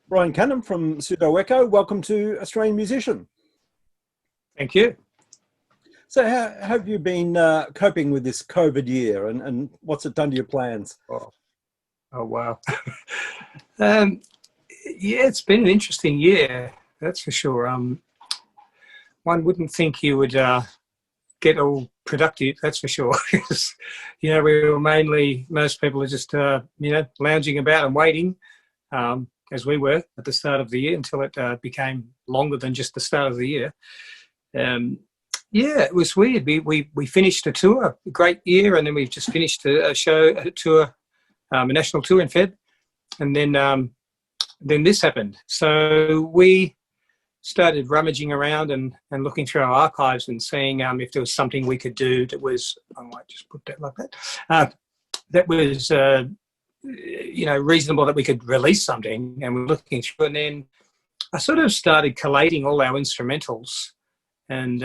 Brian Canham from Pseudo. Welcome to Australian Musician. Thank you. So how have you been coping with this COVID year and what's it done to your plans? Oh wow. um, yeah, it's been an interesting year, that's for sure. One wouldn't think you would get all productive, that's for sure. We were most people are just, lounging about and waiting, as we were at the start of the year until it became longer than just the start of the year. Yeah, it was weird. We finished a tour, a great year, and then we've just finished a tour, a national tour in Feb, and then this happened. So we started rummaging around and looking through our archives and seeing if there was something we could do that was, I might just put that like that, that was reasonable, that we could release something. And we're looking through, and then I sort of started collating all our instrumentals. And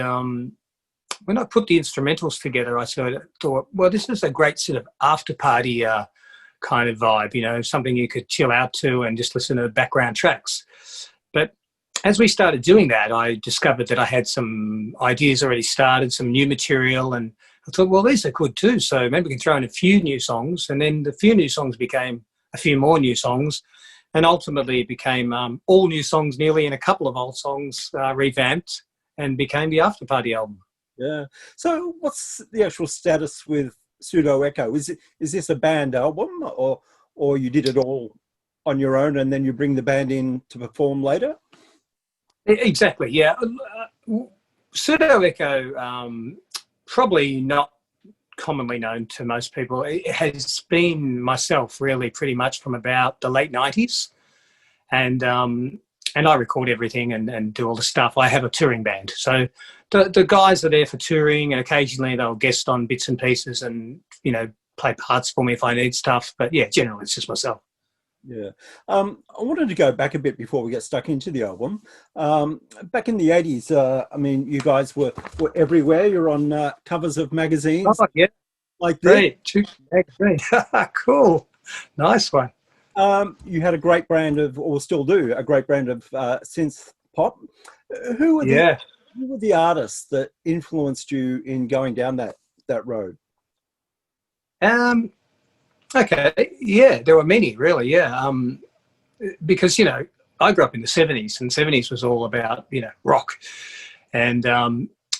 when I put the instrumentals together, I sort of thought, well, this is a great sort of after-party kind of vibe, something you could chill out to and just listen to background tracks. But as we started doing that, I discovered that I had some ideas already started, some new material, and I thought, well, these are good too. So maybe we can throw in a few new songs. And then the few new songs became a few more new songs. And ultimately it became all new songs nearly, and a couple of old songs revamped, and became the Afterparty album. Yeah. So what's the actual status with Pseudo Echo? Is this a band album, or you did it all on your own and then you bring the band in to perform later? Exactly, yeah. Pseudo Echo, probably not commonly known to most people. It has been myself really pretty much from about the late 90s. And I record everything and do all the stuff. I have a touring band. So the guys are there for touring, and occasionally they'll guest on bits and pieces and, play parts for me if I need stuff. But yeah, generally it's just myself. Yeah. I wanted to go back a bit before we get stuck into the album. Back in the 80s, you guys were everywhere. You're on covers of magazines. Oh, yeah. Like this. Great. Cool. Nice one. You had a great brand of, or still do, a great brand of synth pop. Who were the artists that influenced you in going down that road? Okay, yeah, there were many, really, yeah. Because, I grew up in the 70s, and 70s was all about, rock. And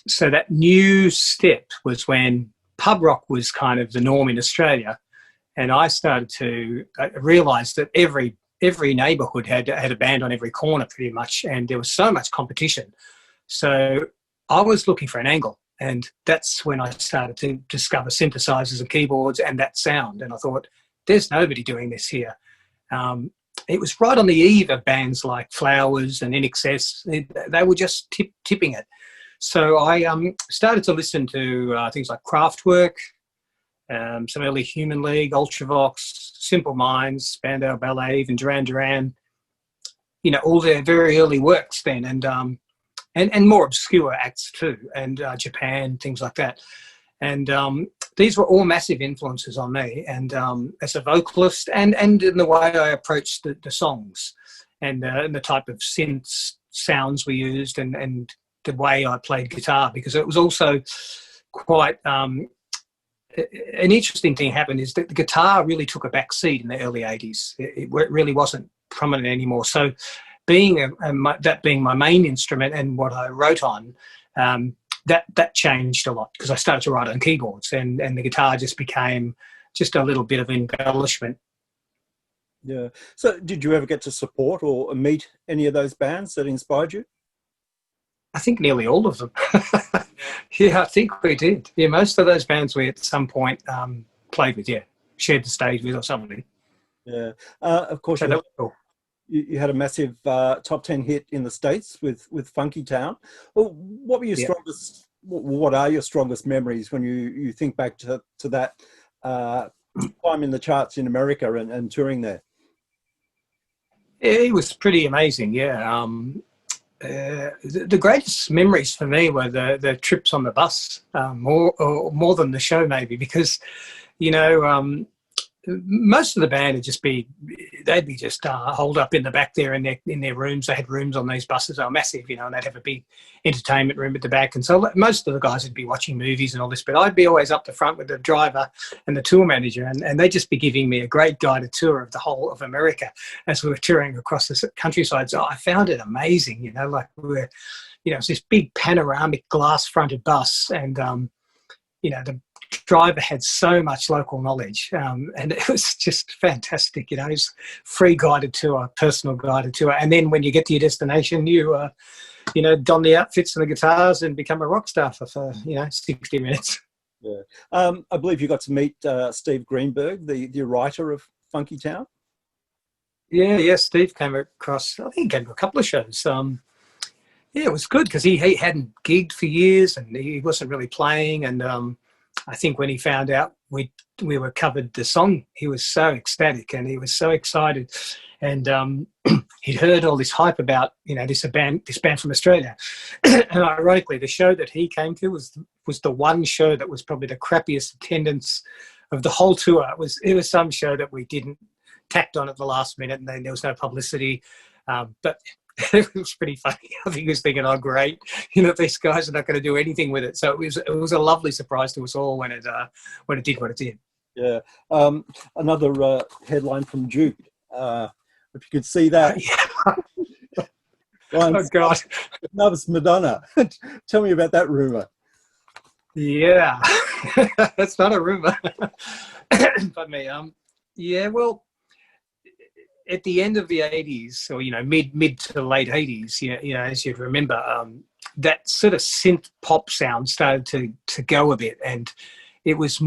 so that new step was when pub rock was kind of the norm in Australia. And I started to realise that every neighbourhood had a band on every corner pretty much, and there was so much competition. So I was looking for an angle, and that's when I started to discover synthesizers and keyboards and that sound. And I thought, there's nobody doing this here. It was right on the eve of bands like Flowers and INXS. They were just tipping it. So I started to listen to things like Kraftwerk, some early Human League, Ultravox, Simple Minds, Spandau Ballet, even Duran Duran, all their very early works then, and more obscure acts too, and Japan, things like that. And these were all massive influences on me, and as a vocalist and in the way I approached the songs, and the type of synth sounds we used, and the way I played guitar, because it was also quite... an interesting thing happened is that the guitar really took a back seat in the early 80s. It really wasn't prominent anymore. So being that being my main instrument and what I wrote on, that changed a lot, because I started to write on keyboards, and the guitar just became just a little bit of embellishment. Yeah. So did you ever get to support or meet any of those bands that inspired you? I think nearly all of them. Yeah, I think we did. Yeah, most of those bands we at some point played with, shared the stage with or something. Yeah. Of course, so you had a massive top 10 hit in the States with Funky Town. Well, what were your strongest? What are your strongest memories when you think back to that time in the charts in America and touring there? It was pretty amazing. Yeah. The greatest memories for me were the trips on the bus, more than the show maybe, because most of the band would just be, they'd be just holed up in the back there in their rooms. They had rooms on these buses. They were massive, you know, and they'd have a big entertainment room at the back. And so most of the guys would be watching movies and all this, but I'd be always up the front with the driver and the tour manager, and they'd just be giving me a great guided tour of the whole of America as we were touring across the countryside. So I found it amazing, you know, like it's this big panoramic glass fronted bus, and, you know, the driver had so much local knowledge, and it was just fantastic. You know, it's free guided tour, personal guided tour, and then when you get to your destination, you don the outfits and the guitars and become a rock star for 60 minutes. Yeah, I believe you got to meet Steve Greenberg, the writer of Funky Town. Yeah, Steve came across. I think he came to a couple of shows. Yeah, it was good because he hadn't gigged for years and he wasn't really playing, and I think when he found out we were covered the song, he was so ecstatic and he was so excited, and he'd heard all this hype about, you know, this band from Australia. And ironically, the show that he came to was the one show that was probably the crappiest attendance of the whole tour. It was some show that we didn't tacked on at the last minute, and then there was no publicity, but it was pretty funny. I think he was thinking, oh, great, you know, these guys are not going to do anything with it. So it was a lovely surprise to us all when it did what it did. Yeah. Another headline from Duke. If you could see that. Yeah. Oh, God. Loves Madonna. Tell me about that rumour. Yeah. That's not a rumour. Pardon me. Yeah, well, at the end of the 80s, or, you know, mid to late 80s, you know, as you'd remember, that sort of synth pop sound started to go a bit, and it was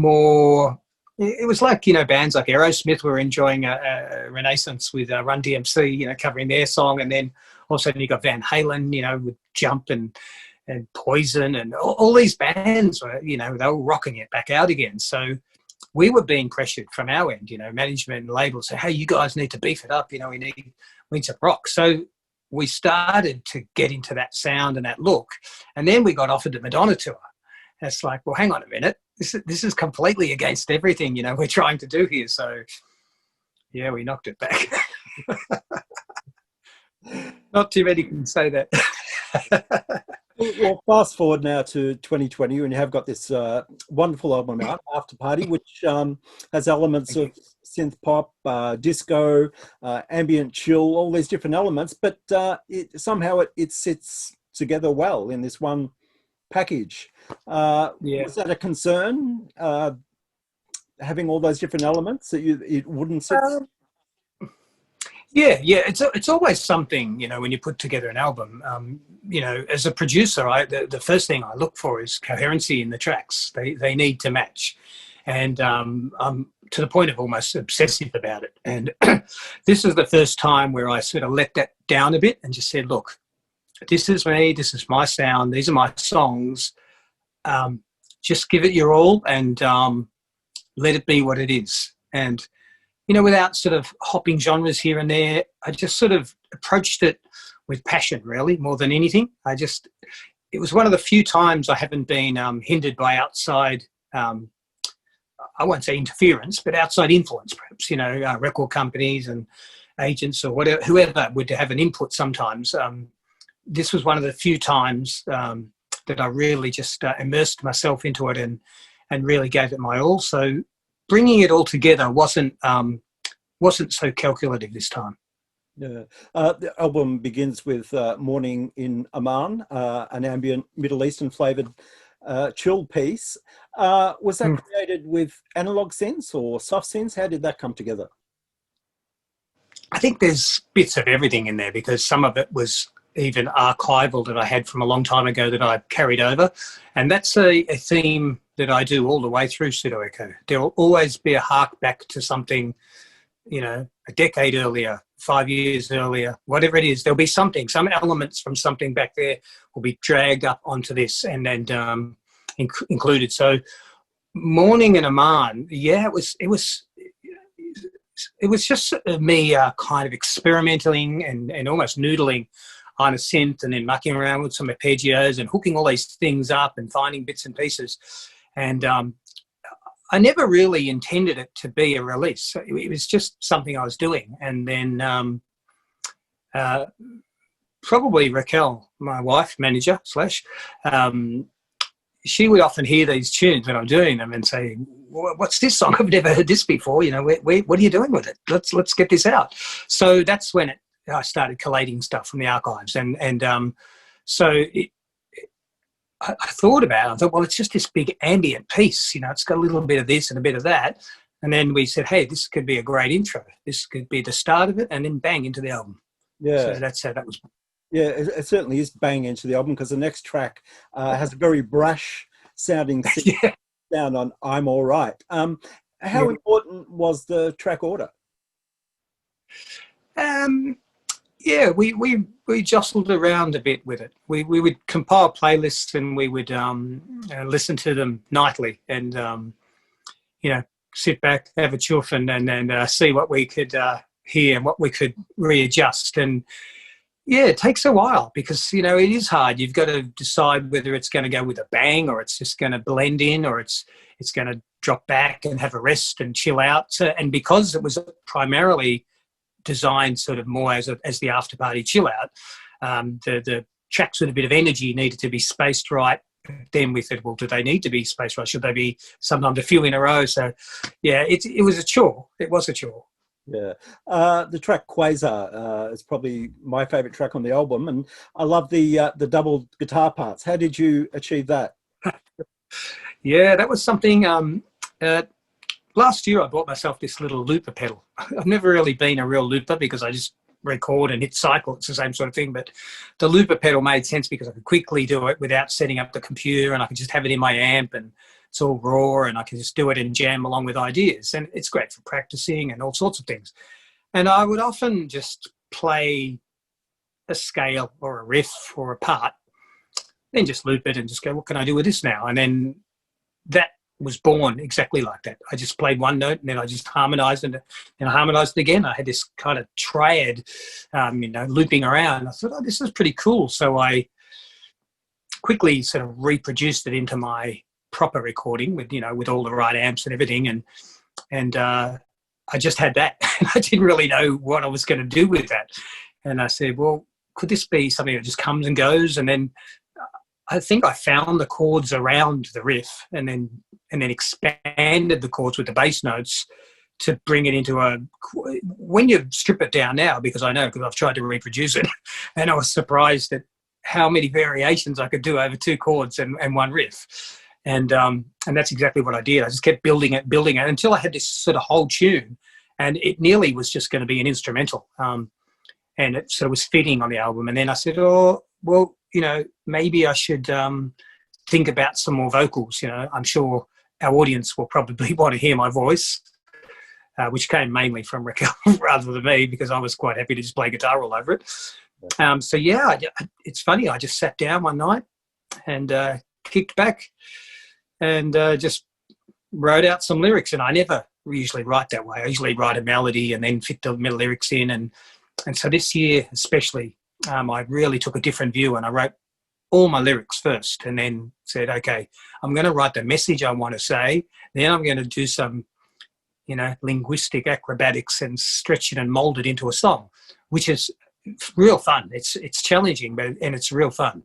like, you know, bands like Aerosmith were enjoying a renaissance with Run DMC, you know, covering their song, and then all of a sudden you got Van Halen, you know, with Jump and Poison, and all these bands were, you know, they were rocking it back out again. So we were being pressured from our end, you know, management and labels say, hey, you guys need to beef it up, you know, we need some rock. So we started to get into that sound and that look, and then we got offered the Madonna tour. And it's like, well, hang on a minute, this is completely against everything, you know, we're trying to do here. So yeah, we knocked it back. Not too many can say that. Well, fast forward now to 2020, and you have got this wonderful album out, Afterparty, which has elements of synth pop, disco, ambient chill, all these different elements, but somehow it sits together well in this one package. Yeah. Was that a concern, having all those different elements, that it wouldn't sit? Yeah, it's always something, you know, when you put together an album. You know, as a producer, the first thing I look for is coherency in the tracks. They need to match, and I'm to the point of almost obsessive about it. And this is the first time where I sort of let that down a bit and just said, look, this is me, this is my sound, these are my songs. Just give it your all, and let it be what it is. And you know, without sort of hopping genres here and there, I just sort of approached it with passion, really, more than anything. It was one of the few times I haven't been hindered by outside, I won't say interference, but outside influence, perhaps, you know, record companies and agents or whatever, whoever would have an input sometimes. This was one of the few times that I really just immersed myself into it and really gave it my all. So bringing it all together wasn't so calculative this time. Yeah. The album begins with Morning in Amman, an ambient Middle Eastern flavoured chill piece. Was that created with analog synths or soft synths? How did that come together? I think there's bits of everything in there, because some of it was even archival that I had from a long time ago that I carried over. And that's a theme that I do all the way through Pseudo Echo. There will always be a hark back to something, you know, a decade earlier, 5 years earlier, whatever it is. There'll be something, some elements from something back there will be dragged up onto this and included. So Morning in Amman, yeah, it was just me kind of experimenting and almost noodling on a synth, and then mucking around with some arpeggios and hooking all these things up and finding bits and pieces. And I never really intended it to be a release. It was just something I was doing. And then probably Raquel, my wife, manager slash, she would often hear these tunes when I'm doing them and say, "What's this song? I've never heard this before. You know, what are you doing with it? Let's get this out." So that's when I started collating stuff from the archives, and I thought about it. I thought, well, it's just this big ambient piece. You know, it's got a little bit of this and a bit of that. And then we said, hey, this could be a great intro. This could be the start of it, and then bang into the album. Yeah, so that's how that was. Yeah, it certainly is bang into the album, because the next track has a very brash sounding sound on I'm All Right. How important was the track order? Yeah, we jostled around a bit with it. We would compile playlists, and we would listen to them nightly, and you know, sit back, have a chuff, and see what we could hear and what we could readjust. And yeah, it takes a while, because, you know, it is hard. You've got to decide whether it's going to go with a bang, or it's just going to blend in, or it's going to drop back and have a rest and chill out. So, and because it was primarily designed sort of more as the after-party chill out, the tracks with a bit of energy needed to be spaced right. Then we said, well, do they need to be spaced right? Should they be sometimes a few in a row? So yeah, it was a chore. It was a chore. Yeah, the track Quasar is probably my favourite track on the album, and I love the double guitar parts. How did you achieve that? Yeah, that was something. Last year I bought myself this little looper pedal. I've never really been a real looper, because I just record and hit cycle. It's the same sort of thing. But the looper pedal made sense because I could quickly do it without setting up the computer, and I could just have it in my amp, and it's all raw, and I can just do it and jam along with ideas. And it's great for practicing and all sorts of things. And I would often just play a scale or a riff or a part, then just loop it and just go, what can I do with this now? And then that was born exactly like that. I just played one note, and then I just harmonized it, and I harmonized it again. I had this kind of triad, you know, looping around. I thought, oh, this is pretty cool. So I quickly sort of reproduced it into my proper recording with, you know, with all the right amps and everything. And I just had that. And I didn't really know what I was going to do with that. And I said, well, could this be something that just comes and goes? And then I think I found the chords around the riff, and then expanded the chords with the bass notes to bring it into when you strip it down now, because I've tried to reproduce it, and I was surprised at how many variations I could do over two chords and one riff. And that's exactly what I did. I just kept building it until I had this sort of whole tune, and it nearly was just going to be an instrumental. And it sort of was fitting on the album. And then I said, oh, well, you know, maybe I should think about some more vocals. You know, I'm sure our audience will probably want to hear my voice, which came mainly from Raquel rather than me, because I was quite happy to just play guitar all over it. So yeah, it's funny. I just sat down one night and kicked back and just wrote out some lyrics. And I never usually write that way. I usually write a melody and then fit the lyrics in. And so this year especially, I really took a different view, and I wrote all my lyrics first, and then said, okay, I'm going to write the message I want to say. Then I'm going to do some, you know, linguistic acrobatics and stretch it and mold it into a song, which is real fun. It's challenging, and it's real fun.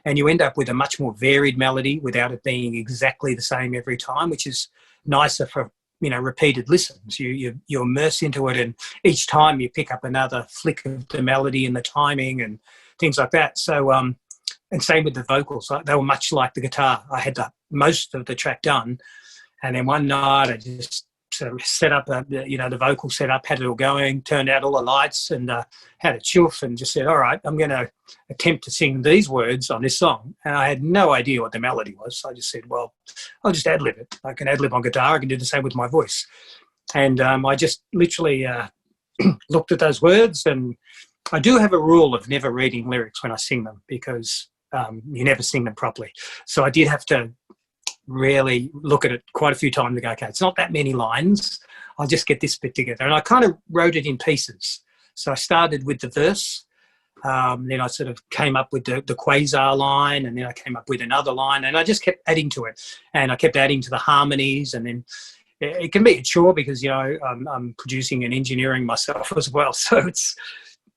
And you end up with a much more varied melody without it being exactly the same every time, which is nicer for, you know, repeated listens. You immerse into it, and each time you pick up another flick of the melody and the timing and things like that. So, and same with the vocals. They were much like the guitar. I had most of the track done, and then one night I just sort of set up, the vocal setup, had it all going, turned out all the lights, and had a chuff, and just said, all right, I'm going to attempt to sing these words on this song. And I had no idea what the melody was. So I just said, well, I'll just ad-lib it. I can ad-lib on guitar. I can do the same with my voice. And I just literally looked at those words. And I do have a rule of never reading lyrics when I sing them, because you never sing them properly. So I did have to really look at it quite a few times and go, okay, it's not that many lines. I'll just get this bit together. And I kind of wrote it in pieces. So I started with the verse, Then I sort of came up with the Quasar line, and then I came up with another line, and I just kept adding to it, and I kept adding to the harmonies, and then it can be a chore because, you know, I'm producing and engineering myself as well. So it's,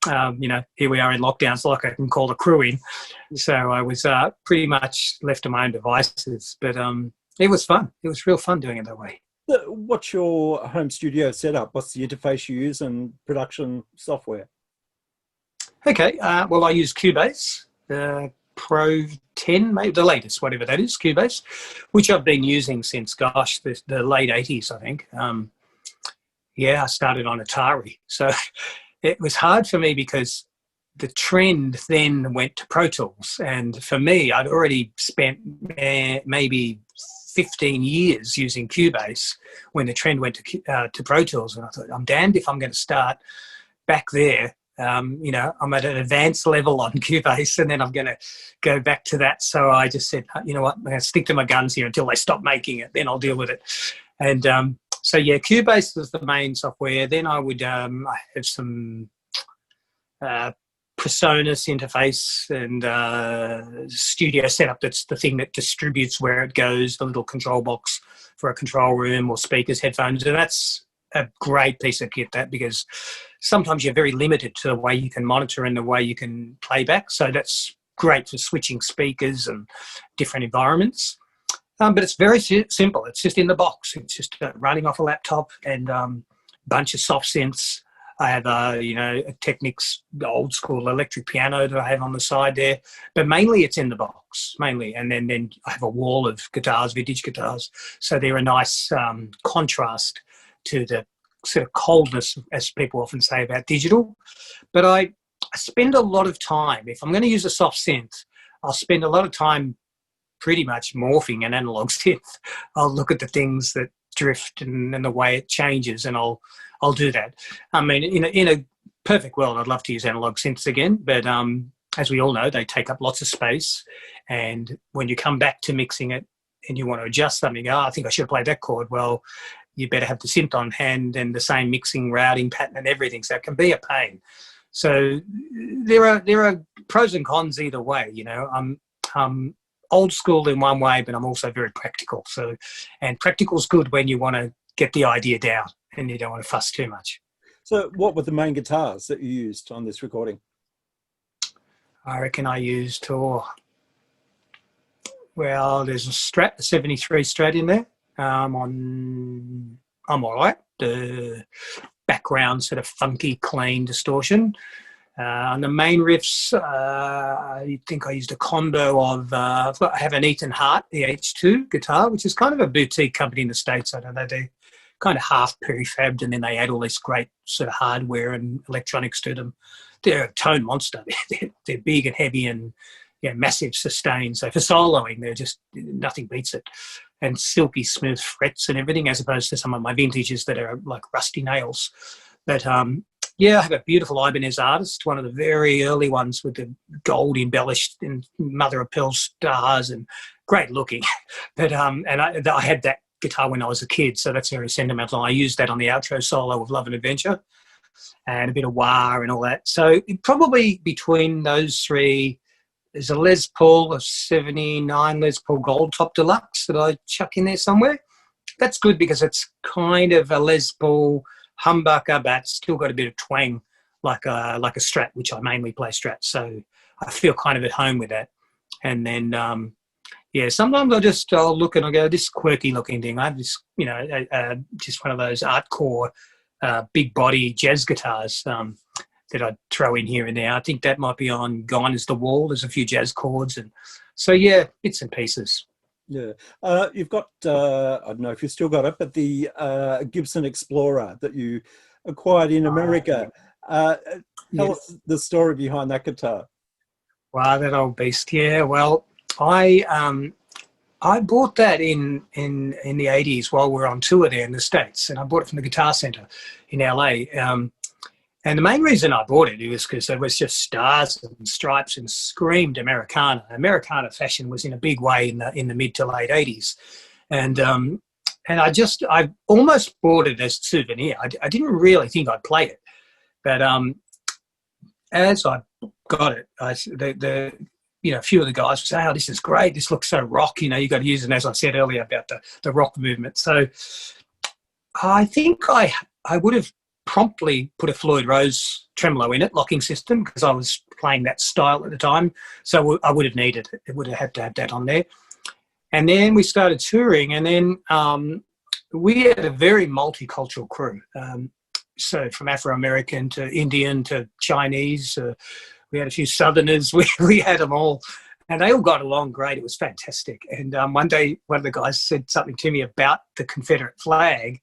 you know, here we are in lockdown, so like I can call the crew in. So I was pretty much left to my own devices, but it was fun. It was real fun doing it that way. What's your home studio setup? What's the interface you use and production software? Okay, well, I use Cubase, Pro 10, maybe the latest, whatever that is, Cubase, which I've been using since, gosh, the late 80s, I think. Yeah, I started on Atari. So it was hard for me because the trend then went to Pro Tools. And for me, I'd already spent maybe 15 years using Cubase when the trend went to Pro Tools. And I thought, I'm damned if I'm going to start back there. You know, I'm at an advanced level on Cubase, and then I'm going to go back to that. So I just said, you know what, I'm going to stick to my guns here until they stop making it. Then I'll deal with it. And so, yeah, Cubase was the main software. Then I would I have some PreSonus interface and studio setup. That's the thing that distributes where it goes, the little control box for a control room or speakers, headphones. And that's a great piece of kit, that, because sometimes you're very limited to the way you can monitor and the way you can play back. So that's great for switching speakers and different environments. But it's very simple. It's just in the box. It's just running off a laptop and bunch of soft synths. I have you know, a Technics, the old school electric piano that I have on the side there, but mainly it's in the box, mainly. And then I have a wall of guitars, vintage guitars. So they're a nice contrast to the sort of coldness, as people often say about digital. But I spend a lot of time, if I'm going to use a soft synth, I'll spend a lot of time pretty much morphing an analog synth. I'll look at the things that drift and the way it changes, and I'll do that. I mean, in a perfect world, I'd love to use analog synths again, but as we all know, they take up lots of space. And when you come back to mixing it and you want to adjust something, I think I should have played that chord. Well, you better have the synth on hand and the same mixing, routing pattern and everything. So it can be a pain. So there are pros and cons either way. You know, I'm old school in one way, but I'm also very practical. So, and practical is good when you want to get the idea down and you don't want to fuss too much. So what were the main guitars that you used on this recording? I reckon I used, well, there's a Strat, a 73 Strat in there. I'm all right. The background sort of funky, clean distortion. On the main riffs, I think I used a combo of, I have an Ethan Hart EH2 guitar, which is kind of a boutique company in the States. I don't know, they're kind of half prefabbed, and then they add all this great sort of hardware and electronics to them. They're a tone monster. They're big and heavy and, you know, massive sustain. So for soloing, they're just, nothing beats it. And silky smooth frets and everything, as opposed to some of my vintages that are like rusty nails. But yeah, I have a beautiful Ibanez Artist, one of the very early ones with the gold embellished and mother of pearl stars and great looking. But and I had that guitar when I was a kid, so that's very sentimental. I used that on the outro solo of Love and Adventure and a bit of wah and all that. So probably between those three, there's a Les Paul, a 79 Les Paul Gold Top Deluxe that I chuck in there somewhere. That's good because it's kind of a Les Paul humbucker, but still got a bit of twang like a Strat, which I mainly play Strat. So I feel kind of at home with that. And then, yeah, sometimes I'll look and I go, this quirky looking thing. I have this, you know, just one of those Artcore big body jazz guitars that I'd throw in here and there. I think that might be on Gone is the Wall. There's a few jazz chords. And so, yeah, bits and pieces. Yeah. You've got, I don't know if you've still got it, but the Gibson Explorer that you acquired in America. Tell us the story behind that guitar. Wow, that old beast. Yeah, well, I bought that in the 80s while we were on tour there in the States, and I bought it from the Guitar Center in LA. And the main reason I bought it was because there was just stars and stripes and screamed Americana. Americana fashion was in a big way in the mid to late 80s. And I almost bought it as a souvenir. I didn't really think I'd play it. But as I got it. A few of the guys would say, "Oh, this is great. This looks so rock. You got to use it." And as I said earlier about the rock movement. So I think I would have promptly put a Floyd Rose tremolo in it, locking system, because I was playing that style at the time. So I would have needed it. It would have had to have that on there. And then we started touring, and then we had a very multicultural crew. So from Afro-American to Indian to Chinese, we had a few Southerners. We had them all, and they all got along great. It was fantastic. And one day, one of the guys said something to me about the Confederate flag,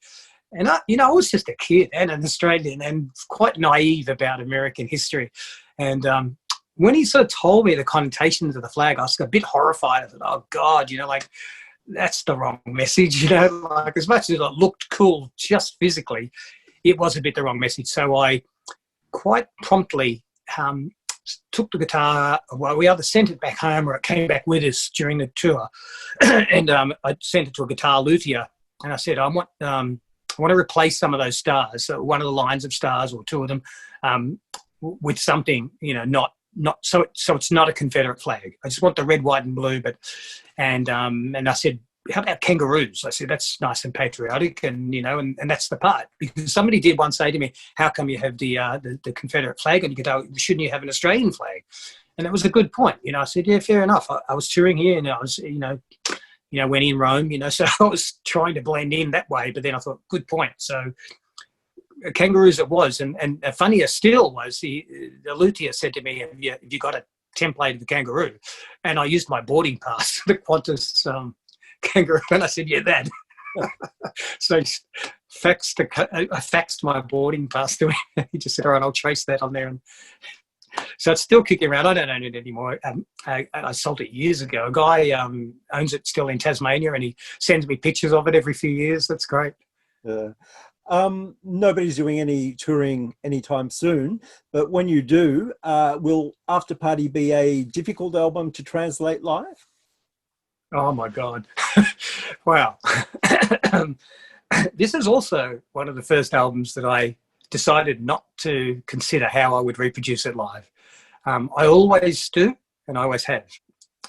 and I was just a kid and an Australian and quite naive about American history. And when he sort of told me the connotations of the flag, I was a bit horrified. I thought, oh God, that's the wrong message. Like, as much as it looked cool just physically, it was a bit the wrong message. So I quite promptly took the guitar. Well, we either sent it back home or it came back with us during the tour. And I sent it to a guitar luthier, and I said, I want to replace some of those stars, so one of the lines of stars or two of them, with something, not so it's not a Confederate flag. I just want the red, white, and blue. And I said, how about kangaroos? I said, that's nice and patriotic, and and that's the part. Because somebody did once say to me, how come you have the Confederate flag on your guitar? Shouldn't you have an Australian flag? And that was a good point. I said, yeah, fair enough. I was touring here, and I was, when in Rome, so I was trying to blend in that way. But then I thought, good point. So kangaroos it was. And funnier still was the luthier said to me, have you got a template of the kangaroo? And I used my boarding pass, the Qantas kangaroo, and I said, yeah, that. So I faxed my boarding pass to him. He just said, all right, I'll trace that on there. And so it's still kicking around. I don't own it anymore. I sold it years ago. A guy owns it still in Tasmania, and he sends me pictures of it every few years. That's great. Yeah. Nobody's doing any touring anytime soon, but when you do, will Afterparty be a difficult album to translate live? Oh my God. Wow. This is also one of the first albums that I decided not to consider how I would reproduce it live. I always do, and I always have.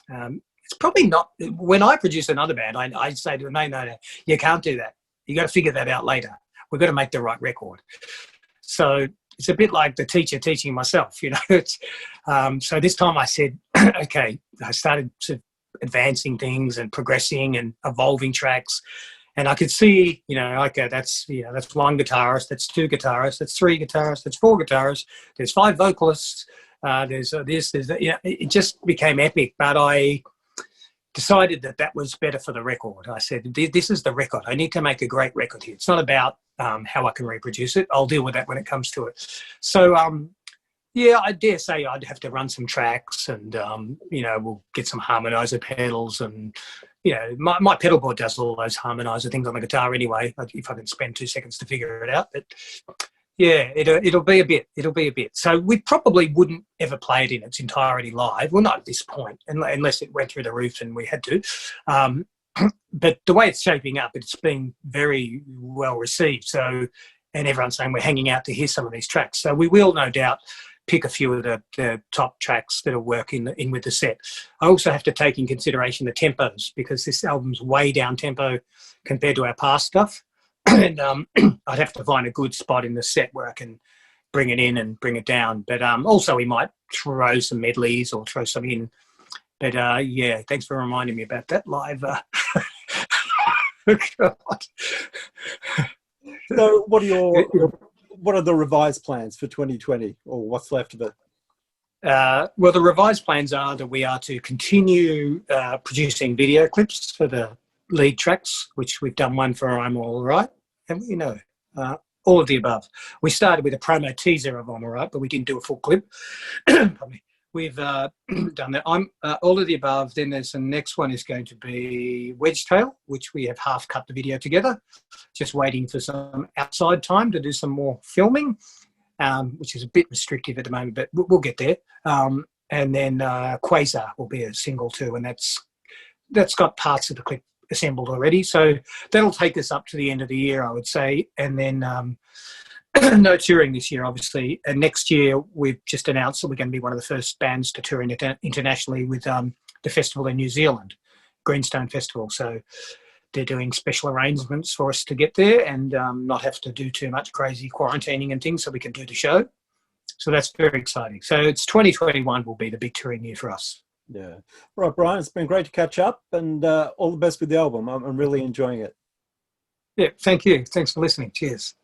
It's probably not, when I produce another band, I say to them, no, you can't do that. You got to figure that out later. We've got to make the right record. So it's a bit like the teacher teaching myself, So this time I said, okay, I started sort of advancing things and progressing and evolving tracks. And I could see, okay, that's one guitarist, that's two guitarists, that's three guitarists, that's four guitarists, there's five vocalists, there's this, there's that. It just became epic. But I decided that was better for the record. I said, this is the record. I need to make a great record here. It's not about how I can reproduce it. I'll deal with that when it comes to it. So, yeah, I dare say I'd have to run some tracks, and, we'll get some harmonizer pedals, and, my pedal board does all those harmonizer things on the guitar anyway, if I can spend 2 seconds to figure it out. But yeah, it'll be a bit. So we probably wouldn't ever play it in its entirety live. Well, not at this point, unless it went through the roof and we had to. But the way it's shaping up, it's been very well received. So, and everyone's saying we're hanging out to hear some of these tracks. So we will no doubt pick a few of the top tracks that'll work in with the set. I also have to take in consideration the tempos, because this album's way down tempo compared to our past stuff. And I'd have to find a good spot in the set where I can bring it in and bring it down. But also we might throw some medleys or throw some in. But yeah, thanks for reminding me about that live. God. So what are the revised plans for 2020, or what's left of it? Well, the revised plans are that we are to continue producing video clips for the lead tracks, which we've done one for I'm All Right, and all of the above. We started with a promo teaser of I'm All Right, but we didn't do a full clip. We've done that. I'm all of the above. Then there's the next one is going to be Wedgetail, which we have half cut the video together, just waiting for some outside time to do some more filming, which is a bit restrictive at the moment, but we'll get there. And then Quasar will be a single too, and that's got parts of the clip assembled already. So that'll take us up to the end of the year, I would say. And then no touring this year, obviously. And next year, we've just announced that we're going to be one of the first bands to tour internationally with the festival in New Zealand, Greenstone Festival. So they're doing special arrangements for us to get there and not have to do too much crazy quarantining and things, so we can do the show. So that's very exciting. So it's 2021 will be the big touring year for us. Yeah. Right, Brian, it's been great to catch up, and all the best with the album. I'm really enjoying it. Yeah, thank you. Thanks for listening. Cheers.